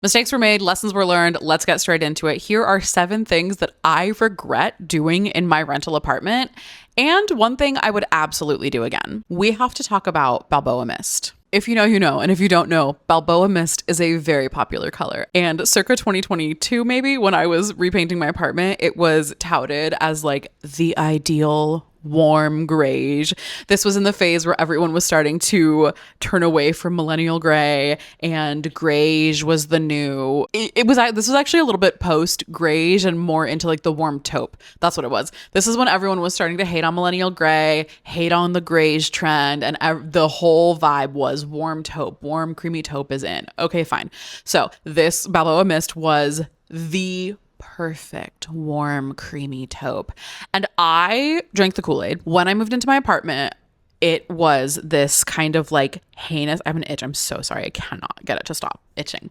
Mistakes were made, lessons were learned. Let's get straight into it. Here are 7 things that I regret doing in my rental apartment, and one thing I would absolutely do again. We have to talk about Balboa Mist. If you know, you know. And if you don't know, Balboa Mist is a very popular color. And circa 2022, maybe, when I was repainting my apartment, it was touted as like the ideal warm grayish. This was in the phase where everyone was starting to turn away from millennial gray, and grayish was the new. This was actually a little bit post grayish and more into like the warm taupe. That's what it was. This is when everyone was starting to hate on millennial gray, hate on the grayish trend, and the whole vibe was warm taupe. Warm creamy taupe is in. Okay, fine. So this Balboa Mist was the perfect warm creamy taupe, and I drank the Kool-Aid. When I moved into my apartment, it was this kind of like heinous, I have an itch, I'm so sorry, I cannot get it to stop itching.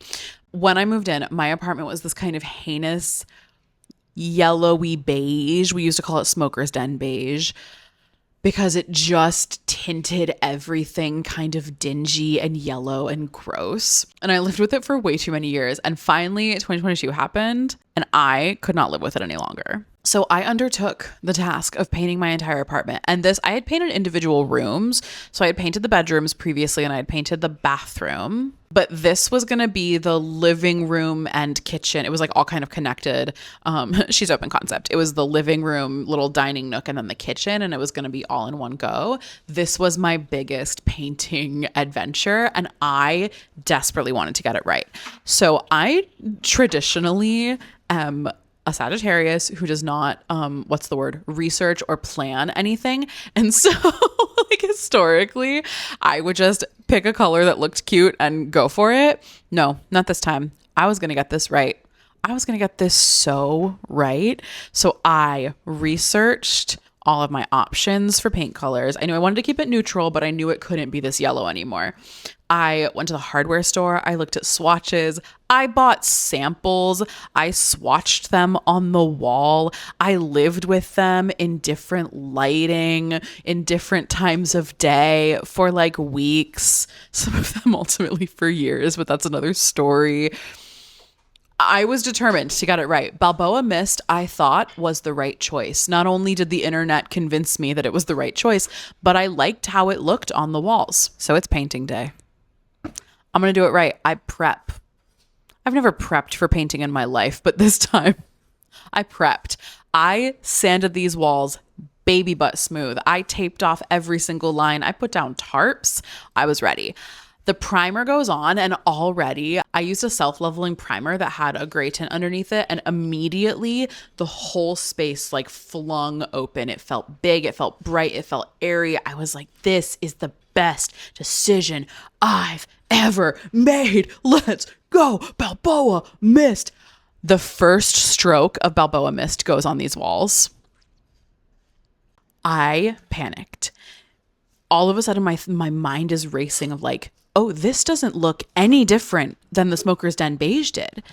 When I moved in, my apartment was this kind of heinous yellowy beige. We used to call it smoker's den beige, because it just tinted everything kind of dingy and yellow and gross. And I lived with it for way too many years. And finally, 2022 happened, and I could not live with it any longer. So I undertook the task of painting my entire apartment. And I had painted individual rooms. So I had painted the bedrooms previously, and I had painted the bathroom. But this was going to be the living room and kitchen. It was like all kind of connected. She's open concept. It was the living room, little dining nook, and then the kitchen. And it was going to be all in one go. This was my biggest painting adventure, and I desperately wanted to get it right. So I traditionally am a Sagittarius who does not, research or plan anything. And so like historically, I would just pick a color that looked cute and go for it. No, not this time. I was going to get this right. I was going to get this so right. So I researched all of my options for paint colors. I knew I wanted to keep it neutral, but I knew it couldn't be this yellow anymore. I went to the hardware store. I looked at swatches. I bought samples. I swatched them on the wall. I lived with them in different lighting, in different times of day for like weeks. Some of them ultimately for years, but that's another story. I was determined to get it right. Balboa Mist, I thought, was the right choice. Not only did the internet convince me that it was the right choice, but I liked how it looked on the walls. So it's painting day. I'm going to do it right. I prep. I've never prepped for painting in my life, but this time I prepped. I sanded these walls baby butt smooth. I taped off every single line. I put down tarps. I was ready. The primer goes on, and already I used a self-leveling primer that had a gray tint underneath it, and immediately the whole space like flung open. It felt big, it felt bright, it felt airy. I was like, this is the best decision I've ever made. Let's go, Balboa Mist. The first stroke of Balboa Mist goes on these walls. I panicked. All of a sudden, my mind is racing of like, oh, this doesn't look any different than the Smoker's Den beige did.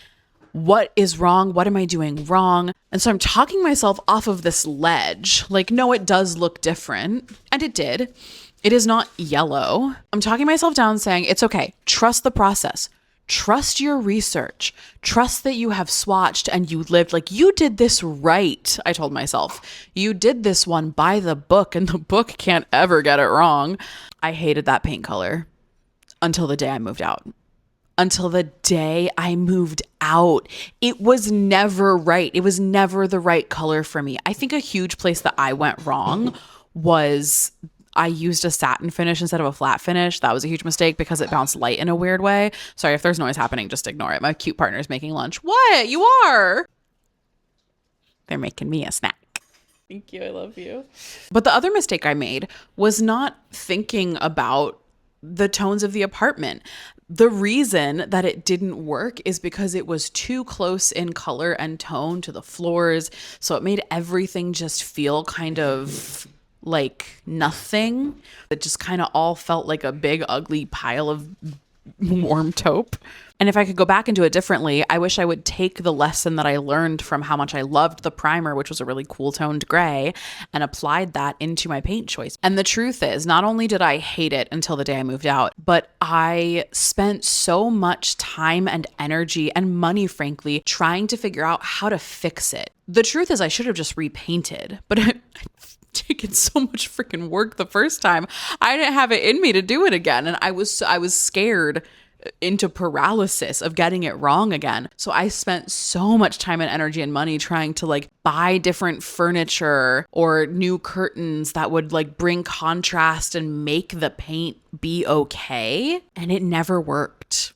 What is wrong? What am I doing wrong? And so I'm talking myself off of this ledge. Like, no, it does look different. And it did. It is not yellow. I'm talking myself down saying, it's okay. Trust the process. Trust your research. Trust that you have swatched and you lived. Like, you did this right, I told myself. You did this one by the book, and the book can't ever get it wrong. I hated that paint color until the day I moved out. Until the day I moved out. It was never right. It was never the right color for me. I think a huge place that I went wrong was I used a satin finish instead of a flat finish. That was a huge mistake because it bounced light in a weird way. Sorry, if there's noise happening, just ignore it. My cute partner's making lunch. What? You are? They're making me a snack. Thank you. I love you. But the other mistake I made was not thinking about the tones of the apartment. The reason that it didn't work is because it was too close in color and tone to the floors. So it made everything just feel kind of like nothing. It just kind of all felt like a big ugly pile of warm taupe. And if I could go back and do it differently, I wish I would take the lesson that I learned from how much I loved the primer, which was a really cool toned gray, and applied that into my paint choice. And the truth is, not only did I hate it until the day I moved out, but I spent so much time and energy and money, frankly, trying to figure out how to fix it. The truth is, I should have just repainted, but I've taken so much freaking work the first time. I didn't have it in me to do it again. And I was scared into paralysis of getting it wrong again. So I spent so much time and energy and money trying to like buy different furniture or new curtains that would like bring contrast and make the paint be okay. And it never worked.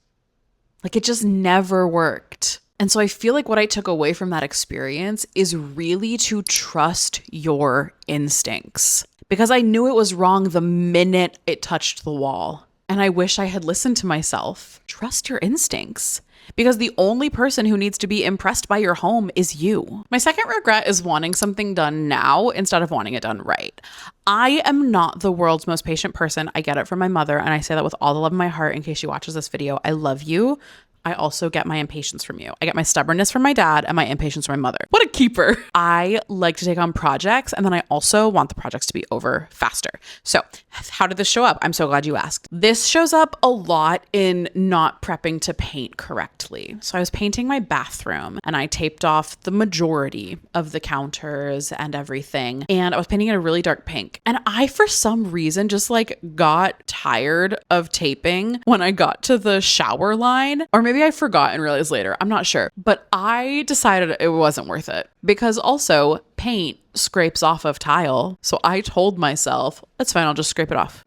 Like it just never worked. And so I feel like what I took away from that experience is really to trust your instincts, because I knew it was wrong the minute it touched the wall. And I wish I had listened to myself. Trust your instincts, because the only person who needs to be impressed by your home is you. My second regret is wanting something done now instead of wanting it done right. I am not the world's most patient person. I get it from my mother, and I say that with all the love in my heart in case she watches this video. I love you. I also get my impatience from you. I get my stubbornness from my dad and my impatience from my mother. What a keeper. I like to take on projects, and then I also want the projects to be over faster. So how did this show up? I'm so glad you asked. This shows up a lot in not prepping to paint correctly. So I was painting my bathroom and I taped off the majority of the counters and everything. And I was painting it a really dark pink. And I, for some reason, just like got tired of taping when I got to the shower line, or maybe I forgot and realized later. I'm not sure. But I decided it wasn't worth it, because also paint scrapes off of tile. So I told myself, that's fine, I'll just scrape it off.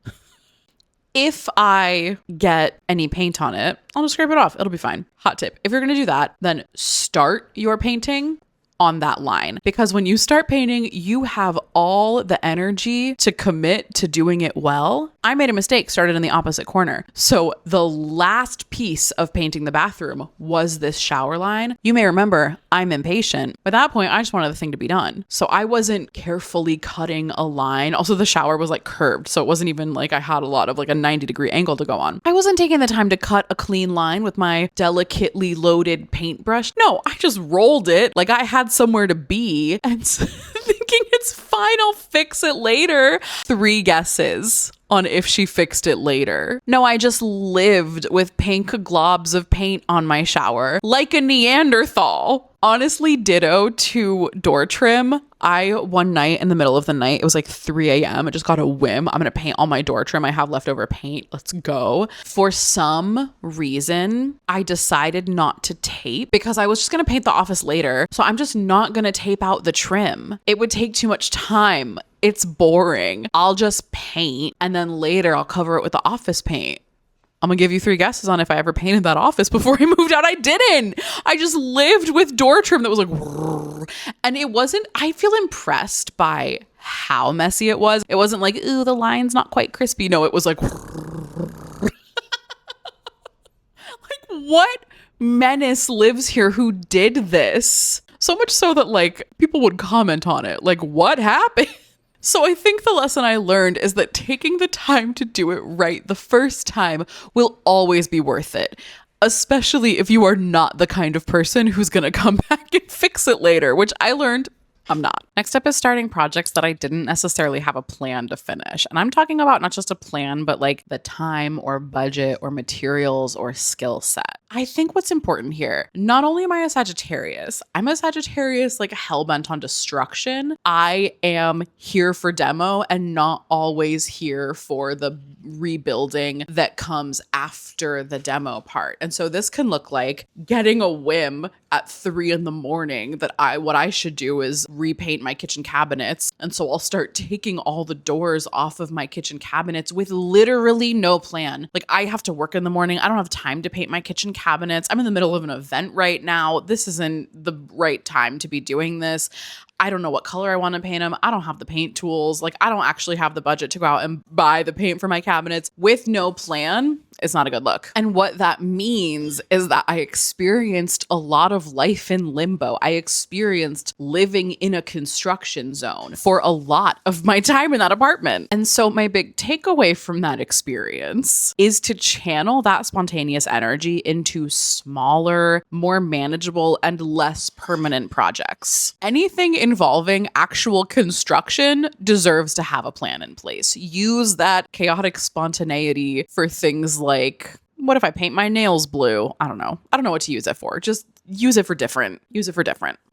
If I get any paint on it, I'll just scrape it off. It'll be fine. Hot tip. If you're going to do that, then start your painting on that line, because when you start painting, you have all the energy to commit to doing it well. I made a mistake, started in the opposite corner. So the last piece of painting the bathroom was this shower line. You may remember I'm impatient. By that point, I just wanted the thing to be done. So I wasn't carefully cutting a line. Also, the shower was like curved. So it wasn't even like I had a lot of like a 90-degree angle to go on. I wasn't taking the time to cut a clean line with my delicately loaded paintbrush. No, I just rolled it like I had somewhere to be and thinking it's fine, I'll fix it later. 3 guesses on if she fixed it later. No, I just lived with pink globs of paint on my shower like a Neanderthal. Honestly, ditto to door trim. One night in the middle of the night, it was like 3 a.m. I just got a whim. I'm going to paint all my door trim. I have leftover paint. Let's go. For some reason, I decided not to tape because I was just going to paint the office later. So I'm just not going to tape out the trim. It would take too much time. It's boring. I'll just paint and then later I'll cover it with the office paint. I'm gonna give you 3 guesses on if I ever painted that office before I moved out. I didn't. I just lived with door trim that was like, and it wasn't, I feel impressed by how messy it was. It wasn't like, ooh, the line's not quite crispy. No, it was like, like what menace lives here who did this? So much so that like people would comment on it. Like, what happened? So I think the lesson I learned is that taking the time to do it right the first time will always be worth it, especially if you are not the kind of person who's going to come back and fix it later, which I learned I'm not. Next up is starting projects that I didn't necessarily have a plan to finish. And I'm talking about not just a plan, but like the time or budget or materials or skill set. I think what's important here, not only am I a Sagittarius, I'm a Sagittarius like hellbent on destruction. I am here for demo and not always here for the rebuilding that comes after the demo part. And so this can look like getting a whim at 3 a.m. that what I should do is repaint my kitchen cabinets. And so I'll start taking all the doors off of my kitchen cabinets with literally no plan. Like I have to work in the morning. I don't have time to paint my kitchen cabinets. I'm in the middle of an event right now. This isn't the right time to be doing this. I don't know what color I want to paint them. I don't have the paint tools. Like, I don't actually have the budget to go out and buy the paint for my cabinets. With no plan, it's not a good look. And what that means is that I experienced a lot of life in limbo. I experienced living in a construction zone for a lot of my time in that apartment. And so my big takeaway from that experience is to channel that spontaneous energy into smaller, more manageable, and less permanent projects. Anything involving actual construction deserves to have a plan in place. Use that chaotic spontaneity for things like, what if I paint my nails blue? I don't know. I don't know what to use it for. Just use it for different.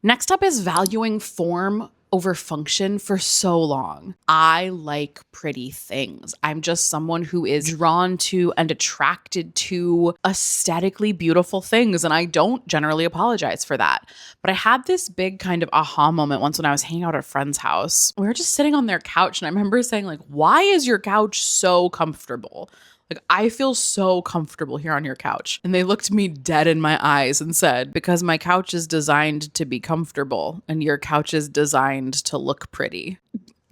Next up is valuing form over function for so long. I like pretty things. I'm just someone who is drawn to and attracted to aesthetically beautiful things, and I don't generally apologize for that. But I had this big kind of aha moment once when I was hanging out at a friend's house. We were just sitting on their couch, and I remember saying, like, why is your couch so comfortable? Like, I feel so comfortable here on your couch. And they looked me dead in my eyes and said, because my couch is designed to be comfortable and your couch is designed to look pretty.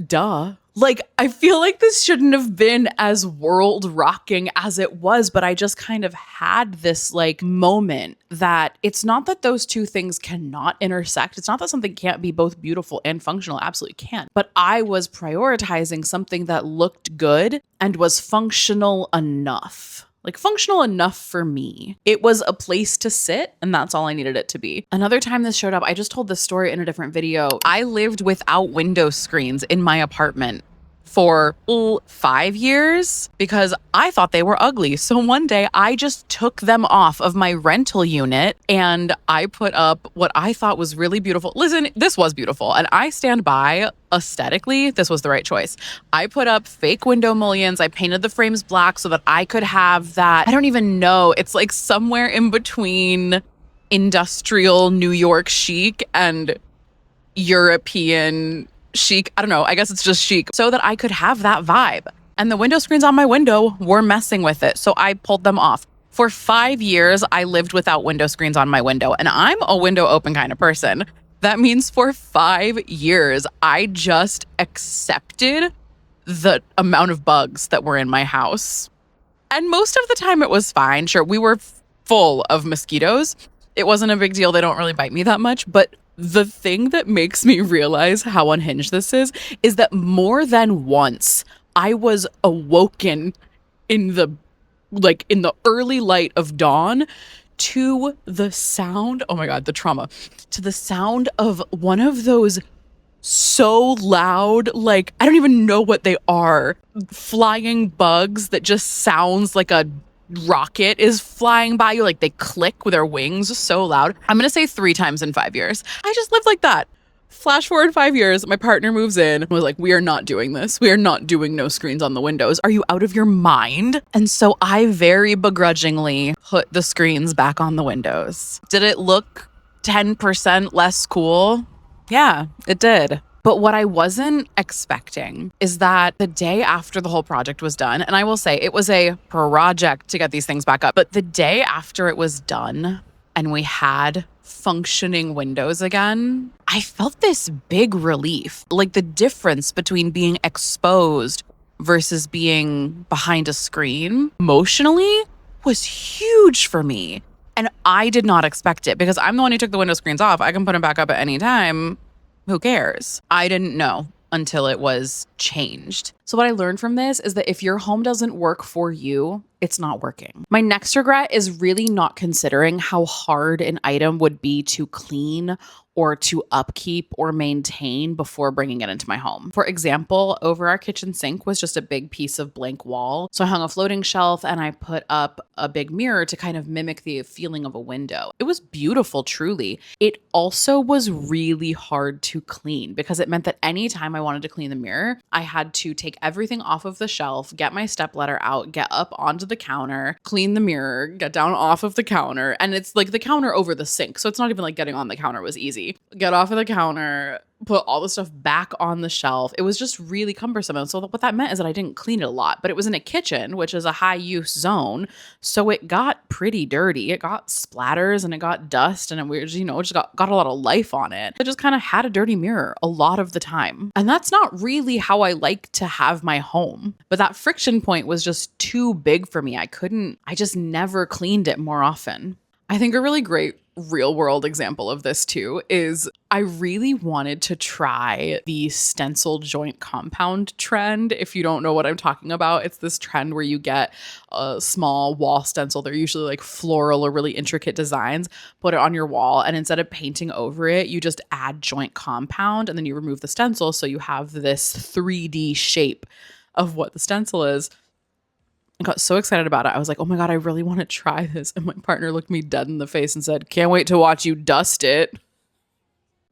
Duh. Like, I feel like this shouldn't have been as world rocking as it was, but I just kind of had this like moment that it's not that those two things cannot intersect. It's not that something can't be both beautiful and functional. It absolutely can. But I was prioritizing something that looked good and was functional enough. Like, functional enough for me. It was a place to sit, and that's all I needed it to be. Another time this showed up, I just told this story in a different video. I lived without window screens in my apartment for 5 years because I thought they were ugly. So one day I just took them off of my rental unit and I put up what I thought was really beautiful. Listen, this was beautiful. And I stand by, aesthetically, this was the right choice. I put up fake window mullions. I painted the frames black so that I could have that. I don't even know. It's like somewhere in between industrial New York chic and European chic. I don't know. I guess it's just chic, so that I could have that vibe. And the window screens on my window were messing with it. So I pulled them off. For 5 years, I lived without window screens on my window. And I'm a window open kind of person. That means for 5 years, I just accepted the amount of bugs that were in my house. And most of the time it was fine. Sure, we were full of mosquitoes. It wasn't a big deal. They don't really bite me that much. But the thing that makes me realize how unhinged this is that more than once I was awoken in the early light of dawn to the sound, oh my God, the trauma, to the sound of one of those so loud, like, I don't even know what they are, flying bugs that just sounds like a rocket is flying by you, like they click with their wings so loud. I'm gonna say 3 times in 5 years. I just lived like that. Flash forward 5 years, my partner moves in and was like, we are not doing this. We are not doing no screens on the windows. Are you out of your mind? And so I very begrudgingly put the screens back on the windows. Did it look 10% less cool? Yeah, it did. But what I wasn't expecting is that the day after the whole project was done, and I will say it was a project to get these things back up, but the day after it was done and we had functioning windows again, I felt this big relief. Like, the difference between being exposed versus being behind a screen emotionally was huge for me. And I did not expect it because I'm the one who took the window screens off. I can put them back up at any time. Who cares? I didn't know until it was changed. So what I learned from this is that if your home doesn't work for you, it's not working. My next regret is really not considering how hard an item would be to clean or to upkeep or maintain before bringing it into my home. For example, over our kitchen sink was just a big piece of blank wall. So I hung a floating shelf and I put up a big mirror to kind of mimic the feeling of a window. It was beautiful, truly. It also was really hard to clean because it meant that anytime I wanted to clean the mirror, I had to take everything off of the shelf, get my stepladder out, get up onto the counter, clean the mirror, get down off of the counter. And it's like the counter over the sink. So it's not even like getting on the counter was easy. Get off of the counter, put all the stuff back on the shelf. It was just really cumbersome. And so what that meant is that I didn't clean it a lot, but it was in a kitchen, which is a high use zone. So it got pretty dirty. It got splatters and it got dust and it just got a lot of life on it. It just kind of had a dirty mirror a lot of the time. And that's not really how I like to have my home. But that friction point was just too big for me. I just never cleaned it more often. I think a really great real world example of this too is I really wanted to try the stencil joint compound trend. If you don't know what I'm talking about, it's this trend where you get a small wall stencil. They're usually like floral or really intricate designs, put it on your wall, and instead of painting over it, you just add joint compound and then you remove the stencil. So you have this 3D shape of what the stencil is. I got so excited about it. I was like, oh my God, I really want to try this. And my partner looked me dead in the face and said, can't wait to watch you dust it.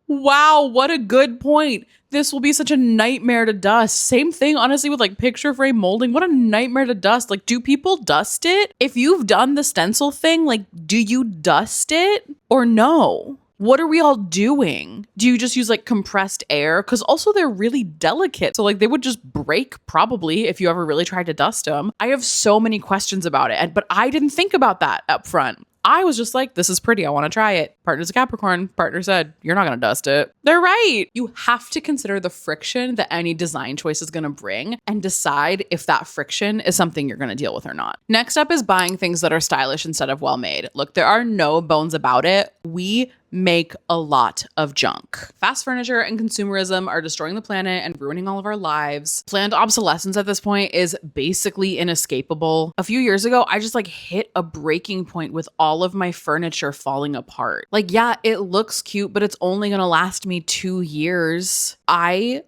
Wow, what a good point. This will be such a nightmare to dust. Same thing, honestly, with like picture frame molding. What a nightmare to dust. Like, do people dust it? If you've done the stencil thing, like, do you dust it or no? What are we all doing? Do you just use like compressed air? Because also they're really delicate. So like they would just break probably if you ever really tried to dust them. I have so many questions about it. But I didn't think about that up front. I was just like, this is pretty. I want to try it. Partner's a Capricorn. Partner said, you're not going to dust it. They're right. You have to consider the friction that any design choice is going to bring and decide if that friction is something you're going to deal with or not. Next up is buying things that are stylish instead of well-made. Look, there are no bones about it. We make a lot of junk. Fast furniture and consumerism are destroying the planet and ruining all of our lives. Planned obsolescence at this point is basically inescapable. A few years ago, I just like hit a breaking point with all of my furniture falling apart. Like, yeah, it looks cute, but it's only gonna last me 2 years. I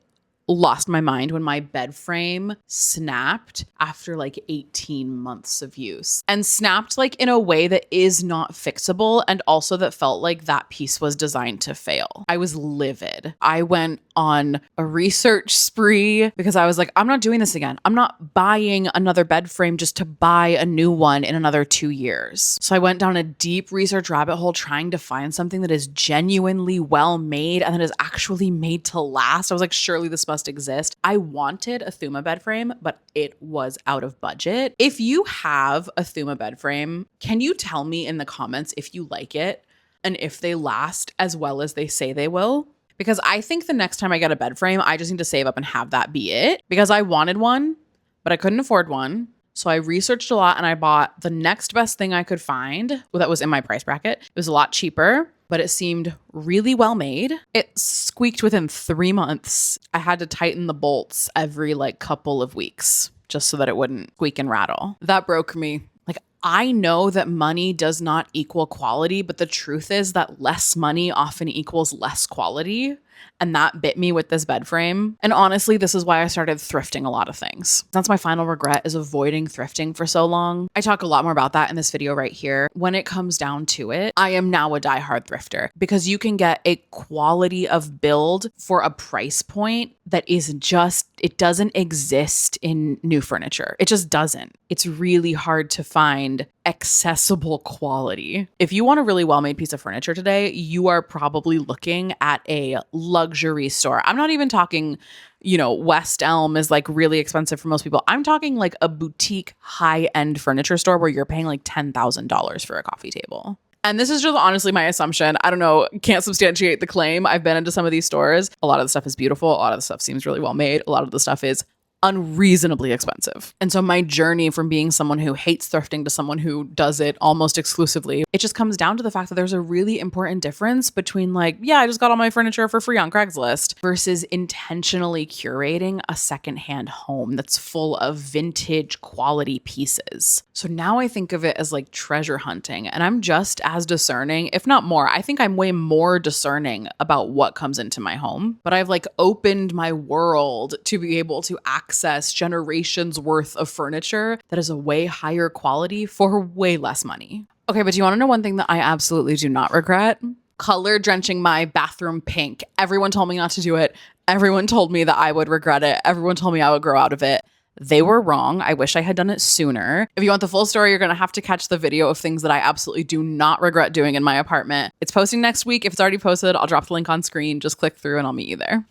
lost my mind when my bed frame snapped after like 18 months of use, and snapped like in a way that is not fixable, and also that felt like that piece was designed to fail. I was livid. I went on a research spree because I was like, I'm not doing this again. I'm not buying another bed frame just to buy a new one in another 2 years. So I went down a deep research rabbit hole trying to find something that is genuinely well made and that is actually made to last. I was like, surely this must exist. I wanted a Thuma bed frame, but it was out of budget. If you have a Thuma bed frame, can you tell me in the comments if you like it and if they last as well as they say they will? Because I think the next time I get a bed frame, I just need to save up and have that be it, because I wanted one, but I couldn't afford one. So I researched a lot and I bought the next best thing I could find that was in my price bracket. It was a lot cheaper, but it seemed really well made. It squeaked within 3 months. I had to tighten the bolts every like couple of weeks just so that it wouldn't squeak and rattle. That broke me. Like, I know that money does not equal quality, but the truth is that less money often equals less quality. And that bit me with this bed frame. And honestly, this is why I started thrifting a lot of things. That's my final regret, is avoiding thrifting for so long. I talk a lot more about that in this video right here. When it comes down to it, I am now a diehard thrifter because you can get a quality of build for a price point that is just, it doesn't exist in new furniture. It just doesn't. It's really hard to find accessible quality. If you want a really well-made piece of furniture today, you are probably looking at a luxury store. I'm not even talking, West Elm is like really expensive for most people. I'm talking like a boutique high-end furniture store where you're paying like $10,000 for a coffee table. And this is just honestly my assumption. I don't know, can't substantiate the claim. I've been into some of these stores. A lot of the stuff is beautiful. A lot of the stuff seems really well made. A lot of the stuff is unreasonably expensive. And so my journey from being someone who hates thrifting to someone who does it almost exclusively, it just comes down to the fact that there's a really important difference between like, yeah, I just got all my furniture for free on Craigslist versus intentionally curating a secondhand home that's full of vintage quality pieces. So now I think of it as like treasure hunting, and I'm just as discerning, if not more. I think I'm way more discerning about what comes into my home, but I've like opened my world to be able to access generations worth of furniture that is a way higher quality for way less money. Okay, but do you want to know one thing that I absolutely do not regret? Color drenching my bathroom pink. Everyone told me not to do it. Everyone told me that I would regret it. Everyone told me I would grow out of it. They were wrong. I wish I had done it sooner. If you want the full story, you're going to have to catch the video of things that I absolutely do not regret doing in my apartment. It's posting next week. If it's already posted, I'll drop the link on screen. Just click through and I'll meet you there.